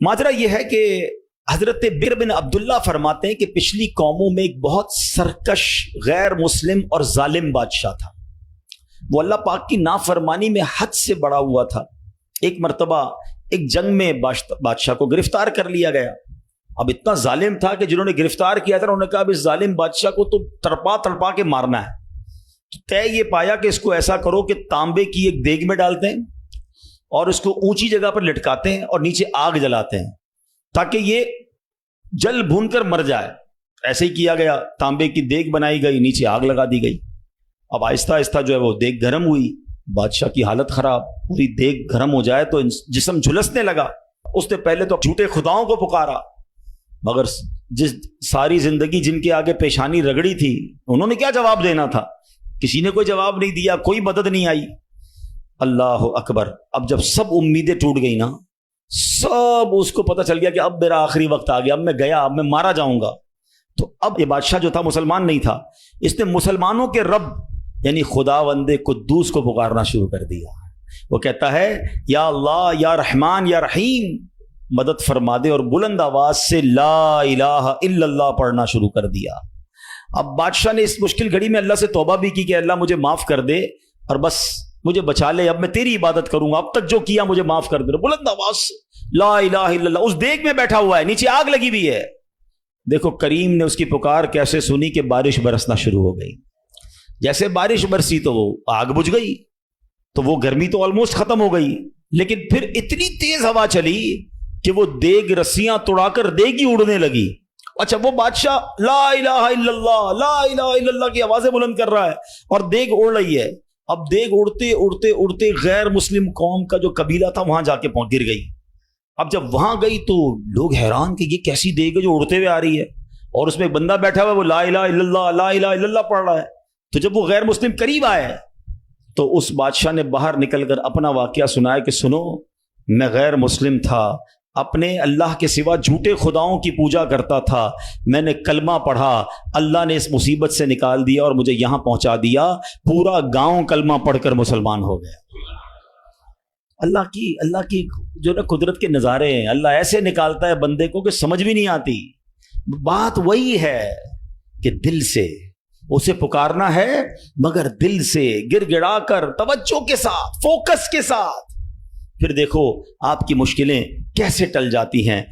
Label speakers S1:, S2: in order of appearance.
S1: ماجرا یہ ہے کہ حضرت بکر بن عبداللہ فرماتے ہیں کہ پچھلی قوموں میں ایک بہت سرکش غیر مسلم اور ظالم بادشاہ تھا. وہ اللہ پاک کی نافرمانی میں حد سے بڑا ہوا تھا. ایک مرتبہ ایک جنگ میں بادشاہ کو گرفتار کر لیا گیا. اب اتنا ظالم تھا کہ جنہوں نے گرفتار کیا تھا انہوں نے کہا اب اس ظالم بادشاہ کو تو تڑپا کے مارنا ہے. طے یہ پایا کہ اس کو ایسا کرو کہ تانبے کی ایک دیگ میں ڈالتے ہیں اور اس کو اونچی جگہ پر لٹکاتے ہیں اور نیچے آگ جلاتے ہیں تاکہ یہ جل بھون کر مر جائے. ایسے ہی کیا گیا. تانبے کی دیگ بنائی گئی, نیچے آگ لگا دی گئی. اب آہستہ آہستہ جو ہے وہ دیگ گرم ہوئی. بادشاہ کی حالت خراب. پوری دیگ گرم ہو جائے تو جسم جھلسنے لگا. اس نے پہلے تو جھوٹے خداؤں کو پکارا, مگر جس ساری زندگی جن کے آگے پیشانی رگڑی تھی انہوں نے کیا جواب دینا تھا؟ کسی نے کوئی جواب نہیں دیا, کوئی مدد نہیں آئی. اللہ اکبر. اب جب سب امیدیں ٹوٹ گئی نا, سب اس کو پتہ چل گیا کہ اب میرا آخری وقت آ گیا, اب میں گیا, اب میں مارا جاؤں گا. تو اب یہ بادشاہ جو تھا مسلمان نہیں تھا. اس نے مسلمانوں کے رب یعنی خداوند قدوس کو پکارنا شروع کر دیا. وہ کہتا ہے یا اللہ یا رحمان یا رحیم مدد فرما دے, اور بلند آواز سے لا الہ الا اللہ پڑھنا شروع کر دیا. اب بادشاہ نے اس مشکل گھڑی میں اللہ سے توبہ بھی کی کہ اللہ مجھے معاف کر دے اور بس مجھے بچا لے, اب میں تیری عبادت کروں گا, اب تک جو کیا مجھے معاف کر دے. بلند آواز سے لا الہ الا اللہ. اس دیگ میں بیٹھا ہوا ہے, نیچے آگ لگی ہوئی ہے. دیکھو کریم نے اس کی پکار کیسے سنی کہ بارش برسنا شروع ہو گئی. جیسے بارش برسی تو وہ آگ بجھ گئی, تو وہ گرمی تو آلموسٹ ختم ہو گئی. لیکن پھر اتنی تیز ہوا چلی کہ وہ دیگ رسیاں توڑا کر دیگ ہی اڑنے لگی. اچھا وہ بادشاہ لا الہ الا اللہ لا الہ الا اللہ کی آوازیں بلند کر رہا ہے اور دیگ اڑ رہی ہے. اب دیگ اڑتے اڑتے اڑتے غیر مسلم قوم کا جو قبیلہ تھا وہاں جا کے گر گئی. اب جب وہاں گئی تو لوگ حیران کہ یہ کیسی دیگ ہے جو اڑتے ہوئے آ رہی ہے, اور اس میں ایک بندہ بیٹھا ہوا ہے وہ لا الہ الا اللہ لا الہ الا اللہ پڑھ رہا ہے. تو جب وہ غیر مسلم قریب آئے تو اس بادشاہ نے باہر نکل کر اپنا واقعہ سنایا کہ سنو, میں غیر مسلم تھا, اپنے اللہ کے سوا جھوٹے خداؤں کی پوجا کرتا تھا, میں نے کلمہ پڑھا, اللہ نے اس مصیبت سے نکال دیا اور مجھے یہاں پہنچا دیا. پورا گاؤں کلمہ پڑھ کر مسلمان ہو گیا. اللہ کی جو نا قدرت کے نظارے ہیں. اللہ ایسے نکالتا ہے بندے کو کہ سمجھ بھی نہیں آتی. بات وہی ہے کہ دل سے اسے پکارنا ہے, مگر دل سے گر گڑا کر توجہ کے ساتھ فوکس کے ساتھ. پھر دیکھو آپ کی مشکلیں کیسے ٹل جاتی ہیں.